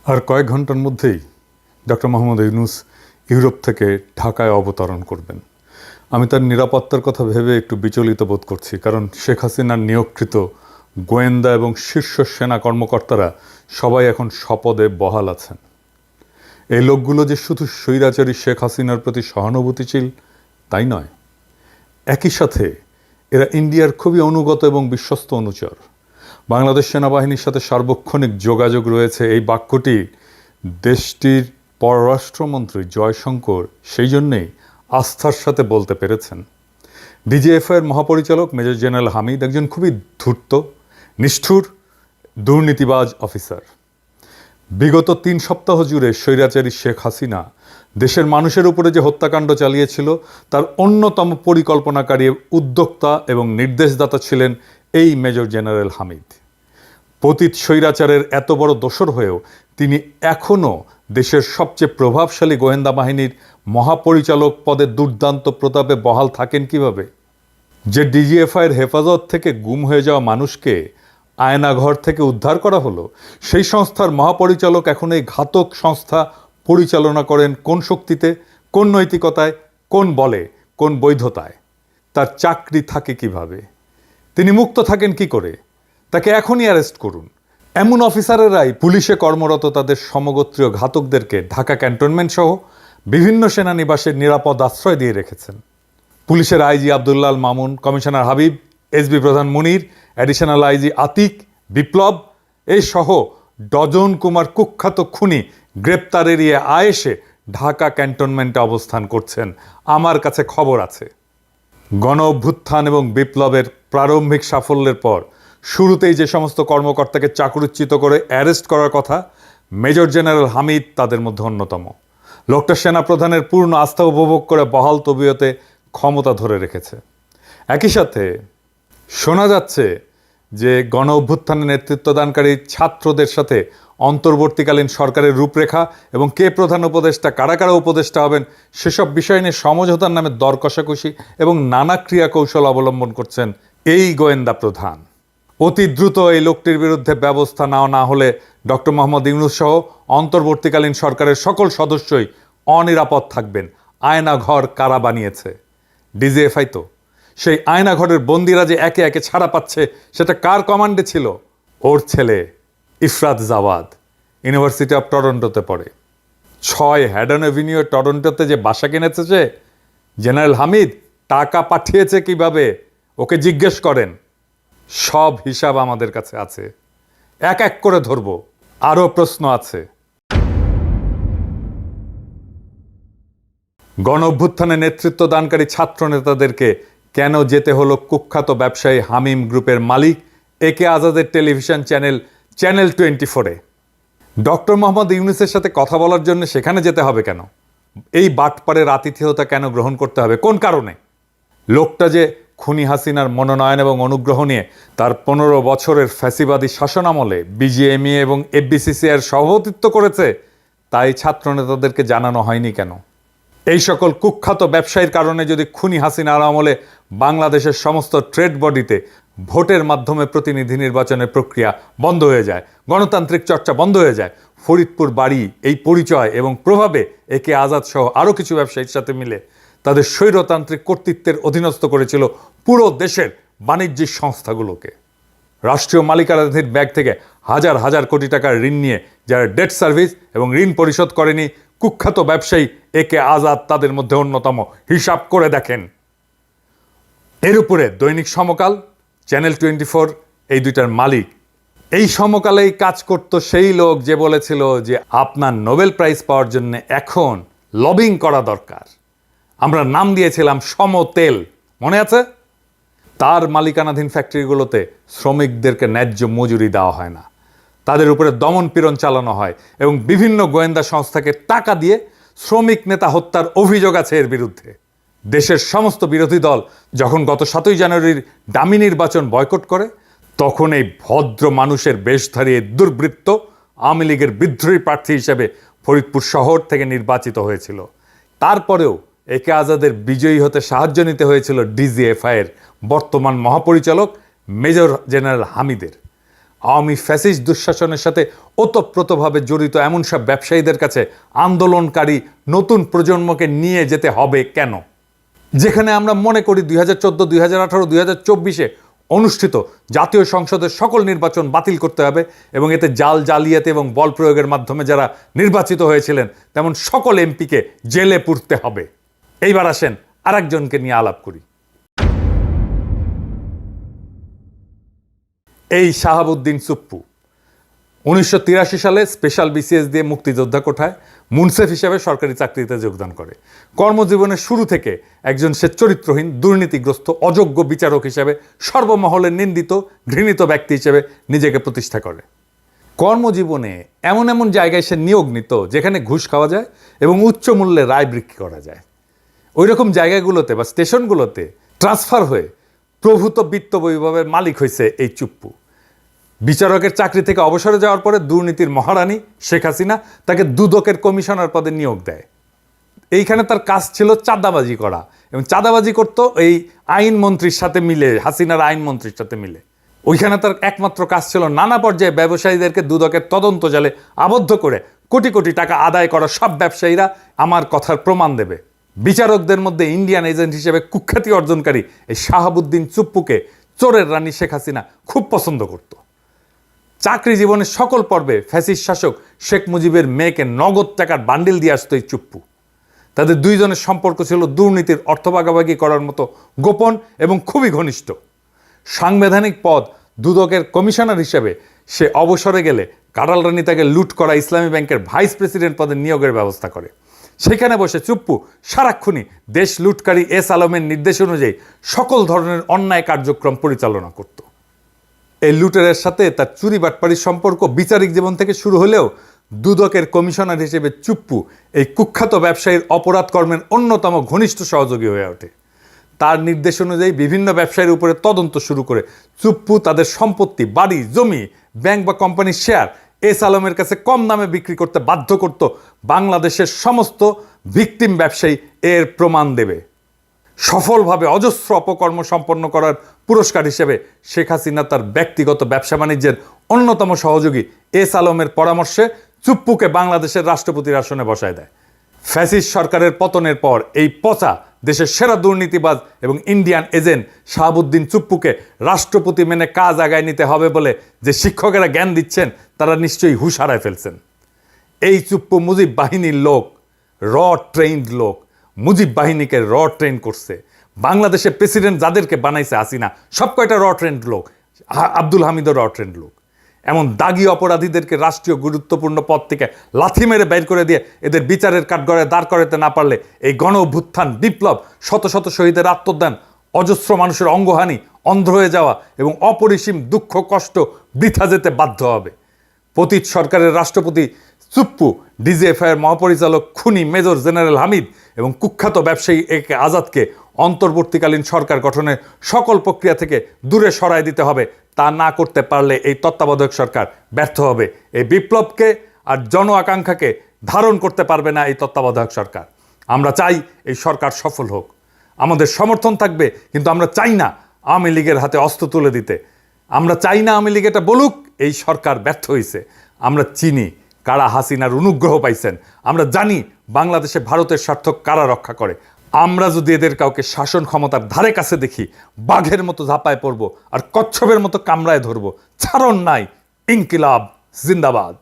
আর কয়েক ঘন্টার মধ্যেই ডক্টর মোহাম্মদ ইউনূস ইউরোপ থেকে ঢাকায় অবতরণ করবেন। আমি তার নিরাপত্তার কথা ভেবে একটু বিচলিত বোধ করছি, কারণ শেখ হাসিনার নিয়োগকৃত গোয়েন্দা এবং শীর্ষ সেনা কর্মকর্তারা সবাই এখন স্বপদে বহাল আছেন। এই লোকগুলো যে শুধু স্বৈরাচারী শেখ হাসিনার প্রতি সহানুভূতিশীল তাই নয়, একই সাথে এরা ইন্ডিয়ার খুবই অনুগত এবং বিশ্বস্ত অনুচর। বাংলাদেশ সেনাবাহিনীর সাথে সার্বক্ষণিক যোগাযোগ রয়েছে, এই বাক্যটি দেশটির পররাষ্ট্রমন্ত্রী জয়শঙ্কর সেই জন্যেই আস্থার সাথে বলতে পেরেছেন। ডিজিএফআইয়ের মহাপরিচালক মেজর জেনারেল হামিদ একজন খুবই ধূর্ত, নিষ্ঠুর, দুর্নীতিবাজ অফিসার। বিগত 3 সপ্তাহ জুড়ে স্বৈরাচারী শেখ হাসিনা দেশের মানুষের উপরে যে হত্যাকাণ্ড চালিয়েছিল তার অন্যতম পরিকল্পনাকারী, উদ্যোক্তা এবং নির্দেশদাতা ছিলেন এই মেজর জেনারেল হামিদ। পতিত স্বৈরাচারের এত বড় দোসর হয়েও তিনি এখনও দেশের সবচেয়ে প্রভাবশালী গোয়েন্দা বাহিনীর মহাপরিচালক পদে দুর্দান্ত প্রতাপে বহাল থাকেন কিভাবে? যে ডিজিএফআইয়ের হেফাজত থেকে গুম হয়ে যাওয়া মানুষকে আয়নাঘর থেকে উদ্ধার করা হলো, সেই সংস্থার মহাপরিচালক এখন এই ঘাতক সংস্থা পরিচালনা করেন কোন শক্তিতে, কোন নৈতিকতায়, কোন বলে, কোন বৈধতায়? তার চাকরি থাকে কিভাবে? তিনি মুক্ত থাকেন কি করে? তাকে এখনই অ্যারেস্ট করুন। এমন অফিসারেরাই পুলিশে কর্মরত তাদের সমগোত্রীয় ঘাতকদেরকে ঢাকা ক্যান্টনমেন্ট সহ বিভিন্ন সেনানিবাসের নিরাপদ আশ্রয় দিয়ে রেখেছেন। পুলিশের IG Abdullah Al Mamun, commissioner Habib, SB প্রধান মুনির, অ্যাডিশনাল আইজি আতিক, বিপ্লব এই সহ ডজন কুমার কুখ্যাত খুনি গ্রেপ্তার এড়িয়ে আয়েসে ঢাকা ক্যান্টনমেন্টে অবস্থান করছেন। আমার কাছে খবর আছে, গণ অভ্যুত্থান এবং বিপ্লবের প্রারম্ভিক সাফল্যের পর শুরুতেই যে সমস্ত কর্মকর্তাকে চাকরিচ্যুত করে অ্যারেস্ট করার কথা, মেজর জেনারেল হামিদ তাদের মধ্যে অন্যতম। লোকটা সেনাপ্রধানের পূর্ণ আস্থা উপভোগ করে বহাল তবিয়তে ক্ষমতা ধরে রেখেছে। একই সাথে শোনা যাচ্ছে যে গণ অভ্যুত্থানে নেতৃত্বদানকারী ছাত্রদের সাথে অন্তর্বর্তীকালীন সরকারের রূপরেখা এবং কে প্রধান উপদেষ্টা, কারা কারা উপদেষ্টা হবেন সেসব বিষয় নিয়ে সমঝোতার নামে দর কষাকষি এবং নানা ক্রিয়া কৌশল অবলম্বন করছেন এই গোয়েন্দা প্রধান। অতি দ্রুত এই লোকটির বিরুদ্ধে ব্যবস্থা না হলে ডক্টর মোহাম্মদ ইউনূস সহ অন্তর্বর্তীকালীন সরকারের সকল সদস্যই অনিরাপদ থাকবেন। আয়নাঘর কারা বানিয়েছে? ডিজিএফআই তো। সেই আয়নাঘরের বন্দিরা যে একে একে ছাড়া পাচ্ছে সেটা কার কমান্ডে ছিল? ওর ছেলে ইফরাত জাওয়াদ ইউনিভার্সিটি অফ টরন্টোতে পড়ে। 6 হ্যাডন এভিনিউ টরন্টোতে যে বাসা কিনেছে সে, জেনারেল হামিদ টাকা পাঠিয়েছে কিভাবে ওকে জিজ্ঞেস করেন। সব হিসাব আমাদের কাছে আছে, এক এক করে ধরব। আরও প্রশ্ন আছে। গণ অভ্যুত্থানে নেতৃত্ব দানকারী ছাত্র নেতাদেরকে কেন যেতে হলো কুখ্যাত ব্যবসায়ী হামিম গ্রুপের মালিক একে আজাদের টেলিভিশন চ্যানেল 24-এ? ডক্টর মোহাম্মদ ইউনূসের সাথে কথা বলার জন্য সেখানে যেতে হবে কেন? এই বাটপাড়ের আতিথেয়তা কেন গ্রহণ করতে হবে? কোন কারণে? লোকটা যে খুনি হাসিনার মনোনয়ন এবং অনুগ্রহ নিয়ে তার 15 বছরের ফ্যাসিবাদী শাসনামলে বিজিএমইএ এবং এফবিসিসিআইয়ের সভাপতিত্ব করেছে, তাই ছাত্র নেতাদেরকে জানানো হয়নি কেন? এই সকল কুখ্যাত ব্যবসায়ীর কারণে যদি খুনি হাসিনার আমলে বাংলাদেশের সমস্ত ট্রেড বডিতে ভোটের মাধ্যমে প্রতিনিধি নির্বাচনের প্রক্রিয়া বন্ধ হয়ে যায়, গণতান্ত্রিক চর্চা বন্ধ হয়ে যায়, ফরিদপুর বাড়ি এই পরিচয় এবং প্রভাবে একে আজাদ সহ আরও কিছু ব্যবসায়ীর সাথে মিলে তাদের স্বৈরতান্ত্রিক কর্তৃত্বের অধীনস্থ করেছিল পুরো দেশের বাণিজ্যিক সংস্থাগুলোকে। রাষ্ট্রীয় মালিকানাধীন ব্যাংক থেকে হাজার হাজার কোটি টাকার ঋণ নিয়ে যারা ডেট সার্ভিস এবং ঋণ পরিশোধ করেনি, কুখ্যাত ব্যবসায়ী একে আজাদ তাদের মধ্যে অন্যতম। হিসাব করে দেখেন। এর উপরে দৈনিক সমকাল, চ্যানেল 24 এই দুইটার মালিক। এই সমকালেই কাজ করত সেই লোক যে বলেছিল যে আপনার নোবেল প্রাইজ পাওয়ার জন্য এখন লবিং করা দরকার। আমরা নাম দিয়েছিলাম সমতেল, মনে আছে? তার মালিকানাধীন ফ্যাক্টরিগুলোতে শ্রমিকদেরকে ন্যায্য মজুরি দেওয়া হয় না, তাদের উপরে দমন পীড়ন চালানো হয় এবং বিভিন্ন গোয়েন্দা সংস্থাকে টাকা দিয়ে শ্রমিক নেতা হত্যার অভিযোগ আছে এর বিরুদ্ধে। দেশের সমস্ত বিরোধী দল যখন গত 7ই জানুয়ারির ডামি নির্বাচন বয়কট করে, তখন এই ভদ্র মানুষের বেশধারী দুর্বৃত্ত আওয়ামী লীগের বিদ্রোহী প্রার্থী হিসেবে ফরিদপুর শহর থেকে নির্বাচিত হয়েছিল। তারপরেও একে আজাদের বিজয়ী হতে সাহায্য নিতে হয়েছিল ডিজিএফআইয়ের বর্তমান মহাপরিচালক মেজর জেনারেল হামিদের। আওয়ামী ফ্যাসিস্ট দুঃশাসনের সাথে ওতপ্রোতভাবে জড়িত এমন সব ব্যবসায়ীদের কাছে আন্দোলনকারী নতুন প্রজন্মকে নিয়ে যেতে হবে কেন? যেখানে আমরা মনে করি 2014, 2018, 2024-এ অনুষ্ঠিত জাতীয় সংসদের সকল নির্বাচন বাতিল করতে হবে এবং এতে জালিয়াতি এবং বল প্রয়োগের মাধ্যমে যারা নির্বাচিত হয়েছিলেন তেমন সকল এমপিকে জেলে পুরতে হবে। এইবার আসেন আরেকজনকে নিয়ে আলাপ করি। এই শাহাবুদ্দিন চুপ্পু 1983 সালে স্পেশাল বিসিএস দিয়ে মুক্তিযোদ্ধা কোঠায় মুনসেফ হিসেবে সরকারি চাকরিতে যোগদান করে। কর্মজীবনের শুরু থেকে একজন সে চরিত্রহীন, দুর্নীতিগ্রস্ত, অযোগ্য বিচারক হিসেবে সর্বমহলে নিন্দিত, ঘৃণিত ব্যক্তি হিসেবে নিজেকে প্রতিষ্ঠা করে। কর্মজীবনে এমন এমন জায়গায় সে নিয়োগ নিত যেখানে ঘুষ খাওয়া যায় এবং উচ্চ মূল্যে রায় বিক্রি করা যায়। ওই রকম জায়গাগুলোতে বা স্টেশনগুলোতে ট্রান্সফার হয়ে প্রভূত বিত্ত বৈভবের মালিক হয়েছে এই চুপ্পু। বিচারকের চাকরি থেকে অবসরে যাওয়ার পরে দুর্নীতির মহারানী শেখ হাসিনা তাকে দুদকের কমিশনার পদে নিয়োগ দেয়। এইখানে তার কাজ ছিল চাঁদাবাজি করা এবং চাঁদাবাজি করত এই আইনমন্ত্রীর সাথে মিলে, হাসিনার আইনমন্ত্রীর সাথে মিলে। ওইখানে তার একমাত্র কাজ ছিল নানা পর্যায়ে ব্যবসায়ীদেরকে দুদকের তদন্ত জালে আবদ্ধ করে কোটি কোটি টাকা আদায় করা সব ব্যবসায়ীরা আমার কথার প্রমাণ দেবে। বিচারকদের মধ্যে ইন্ডিয়ান এজেন্ট হিসেবে কুখ্যাতি অর্জনকারী এই শাহাবুদ্দিন চুপ্পুকে চোরের রানী শেখ হাসিনা খুব পছন্দ করত। চাকরি জীবনের সকল পর্বে ফ্যাসিস্ট শাসক শেখ মুজিবের মেয়েকে নগদ টাকার বান্ডিল দিয়ে আসতো এই চুপ্পু। তাদের দুইজনের সম্পর্ক ছিল দুর্নীতির অর্থ ভাগাভাগি করার মতো গোপন এবং খুবই ঘনিষ্ঠ। সাংবিধানিক পদ দুদকের কমিশনার হিসেবে সে অবসরে গেলে কারাল রানী তাকে লুট করা ইসলামী ব্যাংকের ভাইস প্রেসিডেন্ট পদে নিয়োগের ব্যবস্থা করে। সেখানে বসে চুপ্পু সারাক্ষণই দেশ লুটকারী এস আলমের নির্দেশ অনুযায়ী সকল ধরনের অন্যায় কার্যক্রম পরিচালনা করত। এই লুটেরের সাথে তার চুরি বাটপাড়ির সম্পর্ক বিচারিক জীবন থেকে শুরু হলেও দুদকের কমিশনার হিসেবে চুপ্পু এই কুখ্যাত ব্যবসায়ীর অপরাধ কর্মের অন্যতম ঘনিষ্ঠ সহযোগী হয়ে ওঠে। তার নির্দেশ অনুযায়ী বিভিন্ন ব্যবসায়ীর উপরে তদন্ত শুরু করে চুপ্পু তাদের সম্পত্তি, বাড়ি, জমি, ব্যাংক বা কোম্পানির শেয়ার এস আলমের কাছে কম দামে বিক্রি করতে বাধ্য করত। বাংলাদেশের সমস্ত ভিকটিম ব্যবসায়ী এর প্রমাণ দেবে। সফলভাবে অজস্র অপকর্ম সম্পন্ন করার পুরস্কার হিসেবে শেখ হাসিনা তার ব্যক্তিগত ব্যবসা বাণিজ্যের অন্যতম সহযোগী এস আলমের পরামর্শে চুপ্পুকে বাংলাদেশের রাষ্ট্রপতির আসনে বসায় দেয়। ফ্যাসিস্ট সরকারের পতনের পর এই পচা দেশের সেরা দুর্নীতিবাজ এবং ইন্ডিয়ান এজেন্ট শাহাবুদ্দিন চুপ্পুকে রাষ্ট্রপতি মেনে কাজ আগায় নিতে হবে বলে যে শিক্ষকেরা জ্ঞান দিচ্ছেন তারা নিশ্চয়ই হুঁশ হারায় ফেলছেন। এই চুপ্পু মুজিব বাহিনীর লোক, র ট্রেইনড লোক। মুজিব বাহিনীকে র ট্রেন করছে। বাংলাদেশের প্রেসিডেন্ট যাদেরকে বানাইছে হাসিনা সব কয়টা র ট্রেন্ড লোক। আব্দুল হামিদও র ট্রেন্ড লোক। এমন দাগি অপরাধীদেরকে রাষ্ট্রীয় গুরুত্বপূর্ণ পদ থেকে লাথি মেরে বের করে দিয়ে এদের বিচারের কাঠগড়ায় দাঁড় করাতে না পারলে এই গণ অভ্যুত্থান, বিপ্লব, শত শত শহীদের আত্মদান, অজস্র মানুষের অঙ্গহানি, অন্ধ হয়ে যাওয়া এবং অপরিসীম দুঃখ কষ্ট বৃথা যেতে বাধ্য হবে। পতিত সরকারের রাষ্ট্রপতি চুপ্পু, ডিজিএফআইয়ের মহাপরিচালক খুনি মেজর জেনারেল হামিদ এবং কুখ্যাত ব্যবসায়ী একে আজাদকে অন্তর্বর্তীকালীন সরকার গঠনের সকল প্রক্রিয়া থেকে দূরে সরায় দিতে হবে। তা না করতে পারলে এই তত্ত্বাবধায়ক সরকার ব্যর্থ হবে। এই বিপ্লবকে আর জন আকাঙ্ক্ষাকে ধারণ করতে পারবে না এই তত্ত্বাবধায়ক সরকার। আমরা চাই এই সরকার সফল হোক, আমাদের সমর্থন থাকবে, কিন্তু আমরা চাই না আওয়ামী লীগের হাতে অস্ত্র তুলে দিতে। আমরা চাই না আওয়ামী লীগ এটা বলুক এই সরকার ব্যর্থ হয়েছে। আমরা চিনি কারা হাসিনার অনুগ্রহ পাইছেন। আমরা জানি বাংলাদেশে ভারতের স্বার্থ কারা রক্ষা করে। আমরা যদি এদের কাউকে শাসন ক্ষমতার ধারে কাছে দেখি, বাঘের মতো ঝাঁপায় পড়ব আর কচ্ছপের মতো কামড়ায় ধরব। ছাড়ন নাই। ইনকিলাব জিন্দাবাদ।